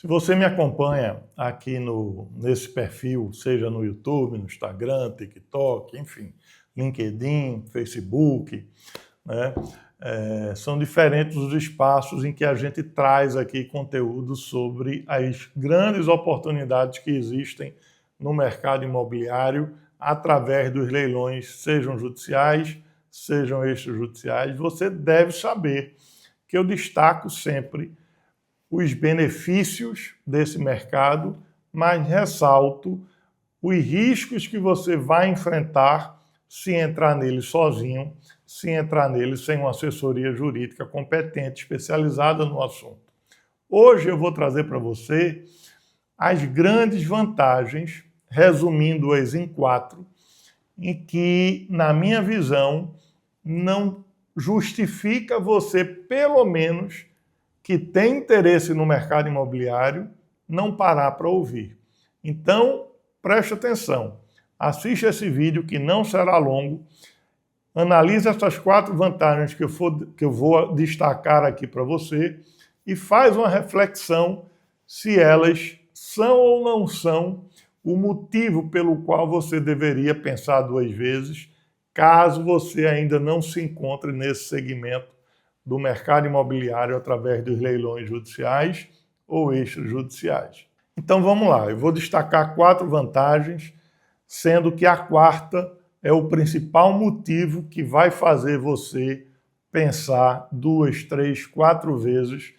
Se você me acompanha aqui nesse perfil, seja no YouTube, no Instagram, TikTok, enfim, LinkedIn, Facebook, né? São diferentes os espaços em que a gente traz aqui conteúdo sobre as grandes oportunidades que existem no mercado imobiliário através dos leilões, sejam judiciais, sejam extrajudiciais. Você deve saber que eu destaco sempre os benefícios desse mercado, mas ressalto os riscos que você vai enfrentar se entrar nele sozinho, se entrar nele sem uma assessoria jurídica competente, especializada no assunto. Hoje eu vou trazer para você as grandes vantagens, resumindo-as em 4, em que, na minha visão, não justifica você, pelo menos, que tem interesse no mercado imobiliário, não parar para ouvir. Então, preste atenção, assiste esse vídeo que não será longo, analise essas 4 vantagens que eu vou destacar aqui para você e faz uma reflexão se elas são ou não são o motivo pelo qual você deveria pensar 2 vezes, caso você ainda não se encontre nesse segmento do mercado imobiliário através dos leilões judiciais ou extrajudiciais. Então vamos lá, eu vou destacar 4 vantagens, sendo que a 4ª é o principal motivo que vai fazer você pensar 2, 3, 4 vezes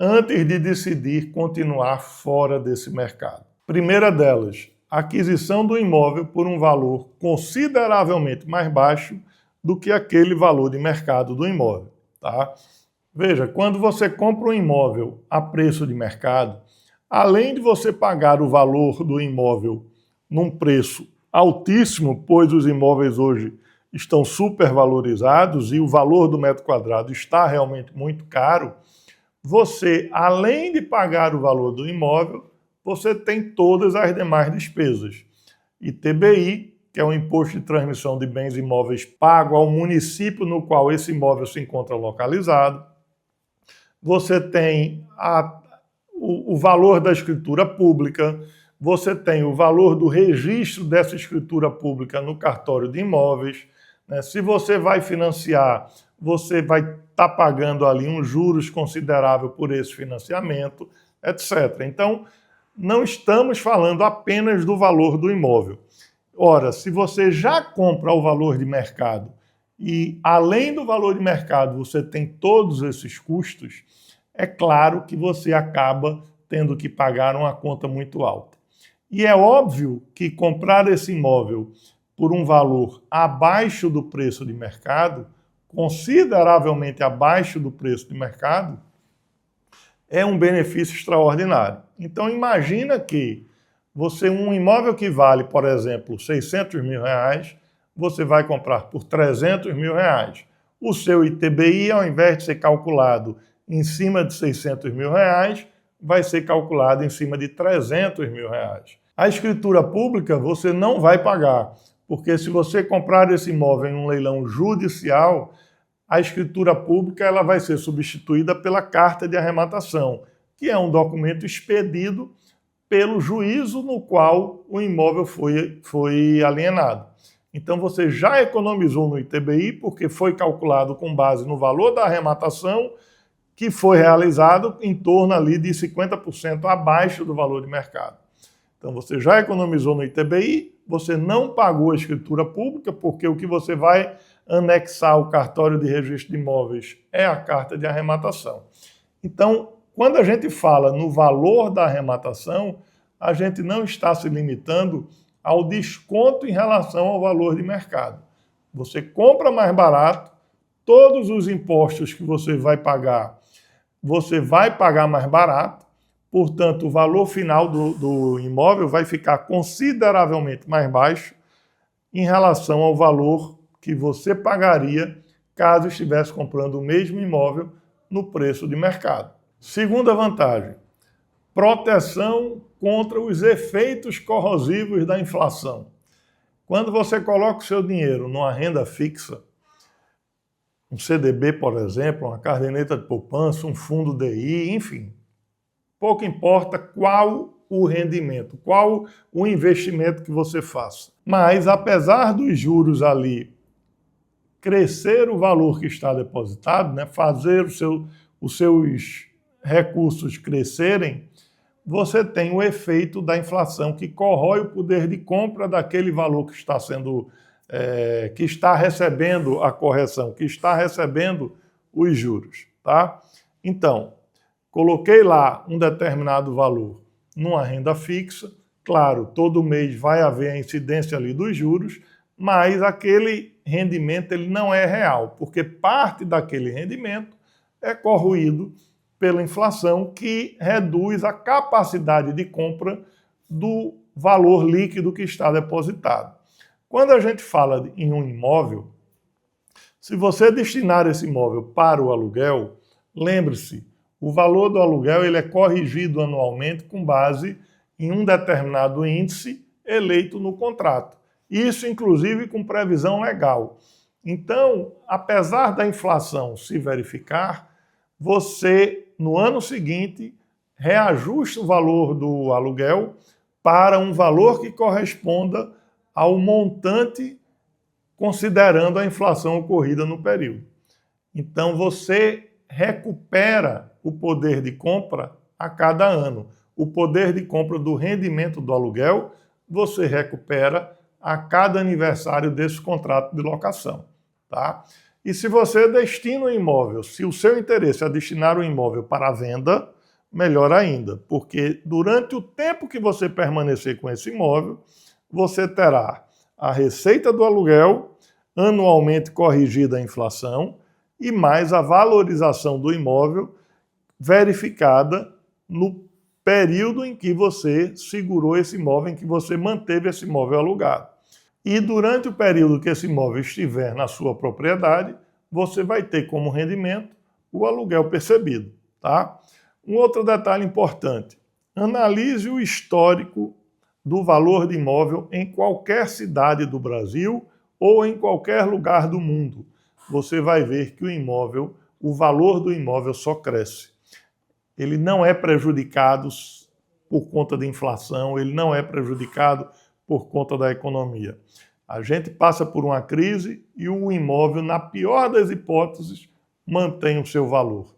antes de decidir continuar fora desse mercado. Primeira delas, a aquisição do imóvel por um valor consideravelmente mais baixo do que aquele valor de mercado do imóvel. Tá? Veja, quando você compra um imóvel a preço de mercado, além de você pagar o valor do imóvel num preço altíssimo, pois os imóveis hoje estão supervalorizados e o valor do metro quadrado está realmente muito caro, você, além de pagar o valor do imóvel, você tem todas as demais despesas. ITBI, que é o Imposto de Transmissão de Bens Imóveis pago ao município no qual esse imóvel se encontra localizado. Você tem o valor da escritura pública, você tem o valor do registro dessa escritura pública no cartório de imóveis. Né? Se você vai financiar, você vai estar pagando ali um juros considerável por esse financiamento, etc. Então, não estamos falando apenas do valor do imóvel. Ora, se você já compra ao valor de mercado e, além do valor de mercado, você tem todos esses custos, é claro que você acaba tendo que pagar uma conta muito alta. E é óbvio que comprar esse imóvel por um valor abaixo do preço de mercado, consideravelmente abaixo do preço de mercado, é um benefício extraordinário. Então imagina que um imóvel que vale, por exemplo, 600 mil reais, você vai comprar por 300 mil reais. O seu ITBI, ao invés de ser calculado em cima de 600 mil reais, vai ser calculado em cima de 300 mil reais. A escritura pública você não vai pagar, porque se você comprar esse imóvel em um leilão judicial, a escritura pública ela vai ser substituída pela carta de arrematação, que é um documento expedido pelo juízo no qual o imóvel foi alienado. Então você já economizou no ITBI, porque foi calculado com base no valor da arrematação, que foi realizado em torno ali de 50% abaixo do valor de mercado. Então você já economizou no ITBI, você não pagou a escritura pública, porque o que você vai anexar ao cartório de registro de imóveis é a carta de arrematação. Então, quando a gente fala no valor da arrematação, a gente não está se limitando ao desconto em relação ao valor de mercado. Você compra mais barato, todos os impostos que você vai pagar mais barato, portanto, o valor final do imóvel vai ficar consideravelmente mais baixo em relação ao valor que você pagaria caso estivesse comprando o mesmo imóvel no preço de mercado. Segunda vantagem, proteção contra os efeitos corrosivos da inflação. Quando você coloca o seu dinheiro numa renda fixa, um CDB, por exemplo, uma caderneta de poupança, um fundo DI, enfim, pouco importa qual o rendimento, qual o investimento que você faça. Mas, apesar dos juros ali crescer o valor que está depositado, né, fazer os seus recursos crescerem, você tem o efeito da inflação que corrói o poder de compra daquele valor que está sendo, que está recebendo a correção, que está recebendo os juros, tá? Então, coloquei lá um determinado valor numa renda fixa, claro, todo mês vai haver a incidência ali dos juros, mas aquele rendimento ele não é real, porque parte daquele rendimento é corroído pela inflação, que reduz a capacidade de compra do valor líquido que está depositado. Quando a gente fala em um imóvel, se você destinar esse imóvel para o aluguel, lembre-se, o valor do aluguel ele é corrigido anualmente com base em um determinado índice eleito no contrato. Isso, inclusive, com previsão legal. Então, apesar da inflação se verificar, você, no ano seguinte, reajusta o valor do aluguel para um valor que corresponda ao montante considerando a inflação ocorrida no período. Então, você recupera o poder de compra a cada ano. O poder de compra do rendimento do aluguel, você recupera a cada aniversário desse contrato de locação, tá? E se você destina o imóvel, se o seu interesse é destinar o imóvel para a venda, melhor ainda, porque durante o tempo que você permanecer com esse imóvel, você terá a receita do aluguel, anualmente corrigida a inflação, e mais a valorização do imóvel verificada no período em que você segurou esse imóvel, em que você manteve esse imóvel alugado. E durante o período que esse imóvel estiver na sua propriedade, você vai ter como rendimento o aluguel percebido, tá? Um outro detalhe importante, analise o histórico do valor de imóvel em qualquer cidade do Brasil ou em qualquer lugar do mundo. Você vai ver que o valor do imóvel só cresce. Ele não é prejudicado por conta da inflação, ele não é prejudicado por conta da economia. A gente passa por uma crise e o imóvel, na pior das hipóteses, mantém o seu valor.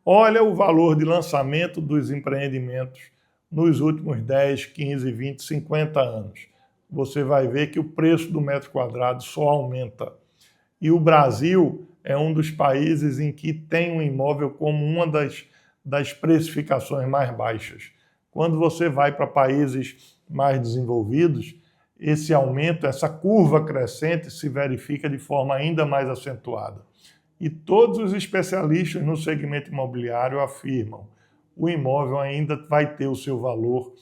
Olha o valor de lançamento dos empreendimentos nos últimos 10, 15, 20, 50 anos. Você vai ver que o preço do metro quadrado só aumenta. E o Brasil é um dos países em que tem um imóvel como uma das precificações mais baixas. Quando você vai para países mais desenvolvidos, esse aumento, essa curva crescente se verifica de forma ainda mais acentuada. E todos os especialistas no segmento imobiliário afirmam: o imóvel ainda vai ter o seu valor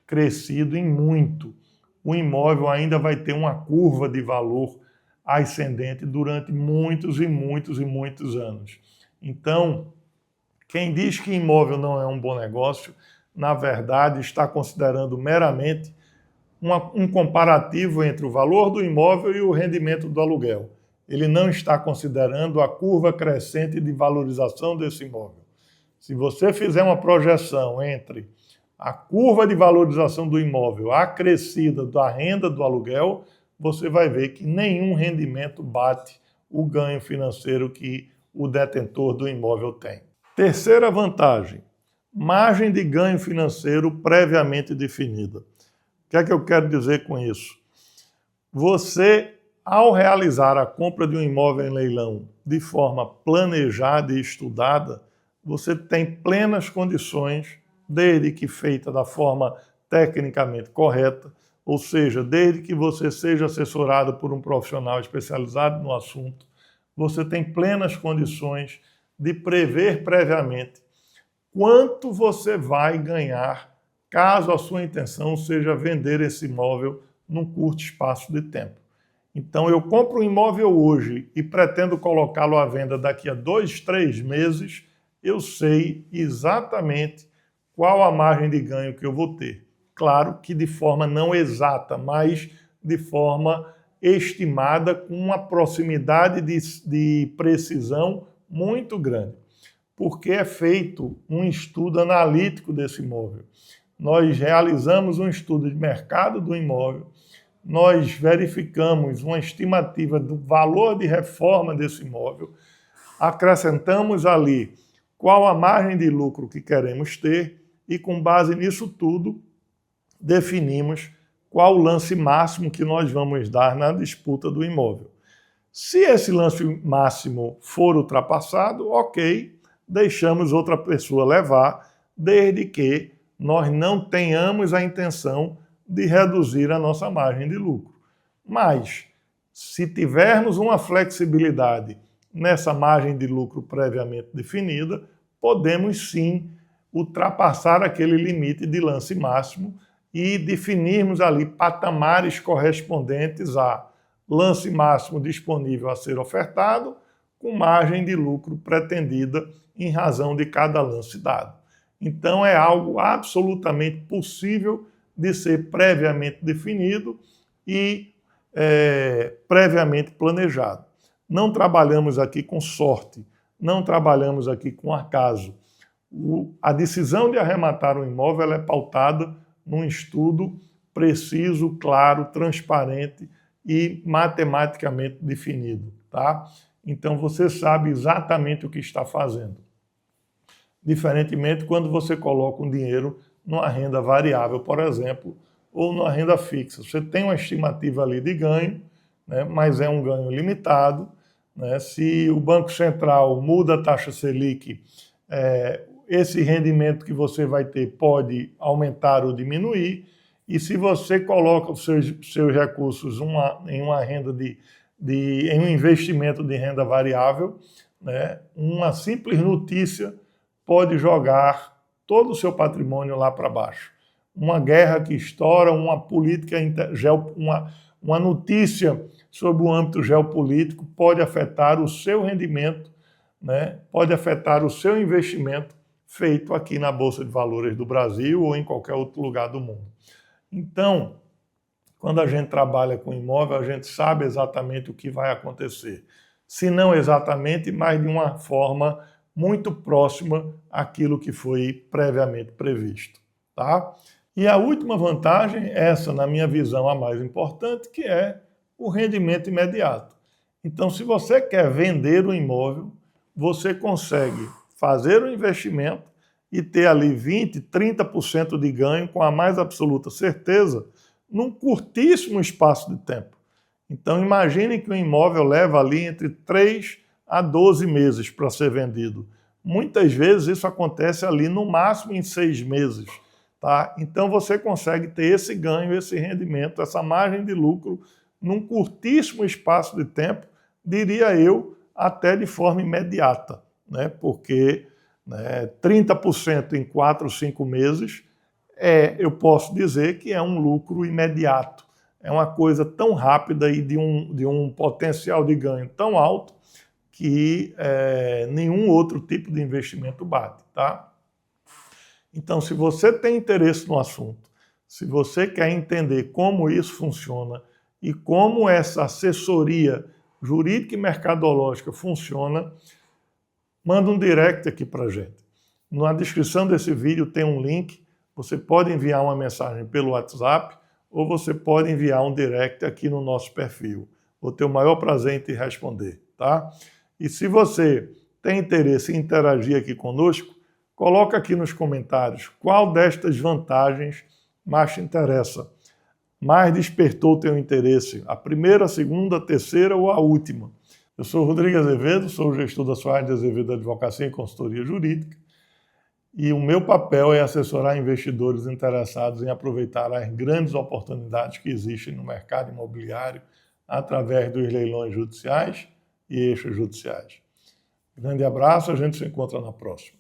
crescido em muito. O imóvel ainda vai ter uma curva de valor ascendente durante muitos e muitos e muitos anos. Então, quem diz que imóvel não é um bom negócio, na verdade está considerando meramente um comparativo entre o valor do imóvel e o rendimento do aluguel. Ele não está considerando a curva crescente de valorização desse imóvel. Se você fizer uma projeção entre a curva de valorização do imóvel acrescida da renda do aluguel, você vai ver que nenhum rendimento bate o ganho financeiro que o detentor do imóvel tem. Terceira vantagem, margem de ganho financeiro previamente definida. O que é que eu quero dizer com isso? Você, ao realizar a compra de um imóvel em leilão de forma planejada e estudada, você tem plenas condições, desde que feita da forma tecnicamente correta, ou seja, desde que você seja assessorado por um profissional especializado no assunto, você tem plenas condições de prever previamente quanto você vai ganhar caso a sua intenção seja vender esse imóvel num curto espaço de tempo. Então, eu compro um imóvel hoje e pretendo colocá-lo à venda daqui a 2, 3 meses, eu sei exatamente qual a margem de ganho que eu vou ter. Claro que de forma não exata, mas de forma estimada com uma proximidade de precisão muito grande. porque é feito um estudo analítico desse imóvel. Nós realizamos um estudo de mercado do imóvel, nós verificamos uma estimativa do valor de reforma desse imóvel, acrescentamos ali qual a margem de lucro que queremos ter e, com base nisso tudo, definimos qual o lance máximo que nós vamos dar na disputa do imóvel. Se esse lance máximo for ultrapassado, ok, deixamos outra pessoa levar, desde que nós não tenhamos a intenção de reduzir a nossa margem de lucro. Mas, se tivermos uma flexibilidade nessa margem de lucro previamente definida, podemos sim ultrapassar aquele limite de lance máximo e definirmos ali patamares correspondentes a lance máximo disponível a ser ofertado, com margem de lucro pretendida em razão de cada lance dado. Então é algo absolutamente possível de ser previamente definido e previamente planejado. Não trabalhamos aqui com sorte, não trabalhamos aqui com acaso. A decisão de arrematar um imóvel é pautada num estudo preciso, claro, transparente e matematicamente definido, tá? Então você sabe exatamente o que está fazendo. Diferentemente quando você coloca um dinheiro numa renda variável, por exemplo, ou numa renda fixa. Você tem uma estimativa ali de ganho, né, mas é um ganho limitado, né? Se o Banco Central muda a taxa Selic, esse rendimento que você vai ter pode aumentar ou diminuir, e se você coloca os seus recursos em uma renda em um investimento de renda variável, né, uma simples notícia pode jogar todo o seu patrimônio lá para baixo. Uma guerra que estoura, uma política, uma notícia sobre o âmbito geopolítico pode afetar o seu rendimento, né, pode afetar o seu investimento feito aqui na Bolsa de Valores do Brasil ou em qualquer outro lugar do mundo. Então, quando a gente trabalha com imóvel, a gente sabe exatamente o que vai acontecer. Se não exatamente, mas de uma forma muito próxima àquilo que foi previamente previsto, tá? E a última vantagem, essa na minha visão a mais importante, que é o rendimento imediato. Então, se você quer vender um imóvel, você consegue fazer o investimento e ter ali 20%, 30% de ganho com a mais absoluta certeza num curtíssimo espaço de tempo. Então, imagine que o imóvel leva ali entre 3 a 12 meses para ser vendido. Muitas vezes isso acontece ali no máximo em 6 meses. Tá? Então, você consegue ter esse ganho, esse rendimento, essa margem de lucro num curtíssimo espaço de tempo, diria eu, até de forma imediata, né? Porque 30% em 4, 5 meses, eu posso dizer que é um lucro imediato. É uma coisa tão rápida e de um potencial de ganho tão alto que nenhum outro tipo de investimento bate, tá? Então, se você tem interesse no assunto, se você quer entender como isso funciona e como essa assessoria jurídica e mercadológica funciona, manda um direct aqui para a gente. Na descrição desse vídeo tem um link, você pode enviar uma mensagem pelo WhatsApp ou você pode enviar um direct aqui no nosso perfil. Vou ter o maior prazer em te responder, tá? E se você tem interesse em interagir aqui conosco, coloca aqui nos comentários qual destas vantagens mais te interessa, mais despertou o teu interesse, a primeira, a segunda, a terceira ou a última. Eu sou o Rodrigo Azevedo, sou o gestor da Soares de Azevedo Advocacia e Consultoria Jurídica, e o meu papel é assessorar investidores interessados em aproveitar as grandes oportunidades que existem no mercado imobiliário através dos leilões judiciais e extrajudiciais. Grande abraço, a gente se encontra na próxima.